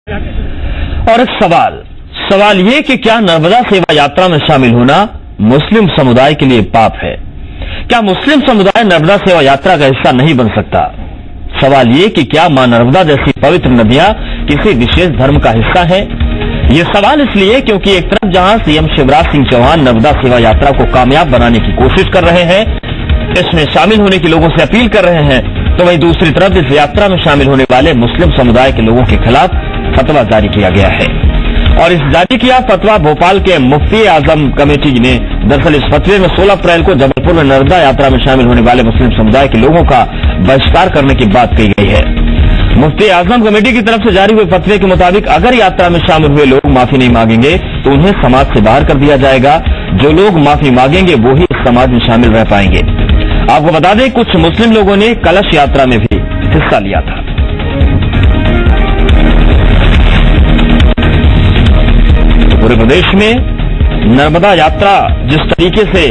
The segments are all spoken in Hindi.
और एक सवाल ये कि क्या नर्मदा सेवा यात्रा में शामिल होना मुस्लिम समुदाय के लिए पाप है? क्या मुस्लिम समुदाय नर्मदा सेवा यात्रा का हिस्सा नहीं बन सकता? सवाल ये कि क्या मां नर्मदा जैसी पवित्र नदियां किसी विशेष धर्म का हिस्सा है? ये सवाल इसलिए क्योंकि एक तरफ जहां सीएम शिवराज सिंह चौहान नर्मदा सेवा यात्रा को कामयाब बनाने की कोशिश कर रहे हैं, इसमें शामिल होने के लोगों से अपील कर रहे हैं, तो वहीं दूसरी तरफ इस यात्रा में शामिल होने वाले मुस्लिम समुदाय के लोगों के खिलाफ फतवा जारी किया गया है। और इस जारी किया फतवा भोपाल के मुफ्ती आजम कमेटी ने दरअसल इस फतवे में 16 अप्रैल को जबलपुर में नर्मदा यात्रा में शामिल होने वाले मुस्लिम समुदाय के लोगों का बहिष्कार करने की बात कही गई है। मुफ्ती आजम कमेटी की तरफ से जारी हुए फतवे के मुताबिक अगर यात्रा में शामिल हुए लोग माफी नहीं मांगेंगे तो उन्हें समाज से बाहर कर दिया जाएगा। जो लोग माफी मांगेंगे वो ही इस समाज में शामिल रह पाएंगे। आपको बता दें, कुछ मुस्लिम लोगों ने कलश यात्रा में भी हिस्सा लिया था। पूरे प्रदेश में नर्मदा यात्रा जिस तरीके से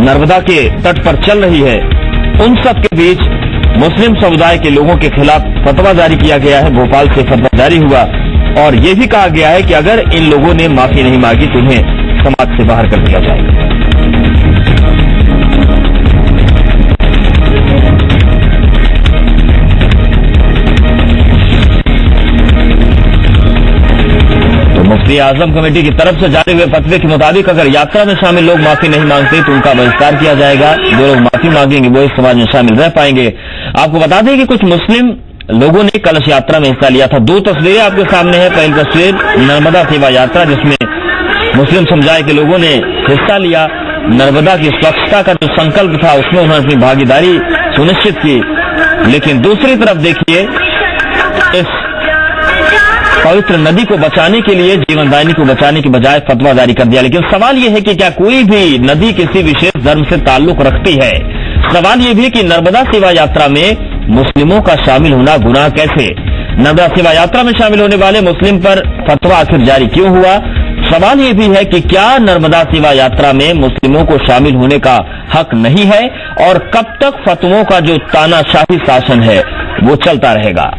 नर्मदा के तट पर चल रही है, उन सब के बीच मुस्लिम समुदाय के लोगों के खिलाफ फतवा जारी किया गया है। भोपाल से फतवा जारी हुआ और ये भी कहा गया है कि अगर इन लोगों ने माफी नहीं मांगी तो उन्हें समाज से बाहर कर दिया जाएगा। मुफ्ती आजम कमेटी की तरफ से जारी हुए फतवे के मुताबिक अगर यात्रा में शामिल लोग माफी नहीं मांगते तो उनका बहिष्कार किया जाएगा। जो लोग माफी मांगेंगे वो इस समाज में शामिल रह पाएंगे। आपको बता दें कि कुछ मुस्लिम लोगों ने कलश यात्रा में हिस्सा लिया था। 2 तस्वीरें आपके सामने है। पहली तस्वीर नर्मदा सेवा यात्रा जिसमें मुस्लिम समुदाय के लोगों ने हिस्सा लिया। नर्मदा की स्वच्छता का जो संकल्प था उसमें उन्होंने अपनी भागीदारी सुनिश्चित की। लेकिन दूसरी तरफ देखिए, इस पवित्र नदी को बचाने के लिए, जीवनदायिनी को बचाने के बजाय फतवा जारी कर दिया। लेकिन सवाल यह है कि क्या कोई भी नदी किसी विशेष धर्म से ताल्लुक रखती है? सवाल यह भी है कि नर्मदा सेवा यात्रा में मुस्लिमों का शामिल होना गुनाह कैसे? नर्मदा सेवा यात्रा में शामिल होने वाले मुस्लिम पर फतवा आखिर जारी क्यों हुआ? सवाल यह भी है कि क्या नर्मदा सेवा यात्रा में मुस्लिमों को शामिल होने का हक नहीं है? और कब तक फतवों का जो तानाशाही शासन है वो चलता रहेगा?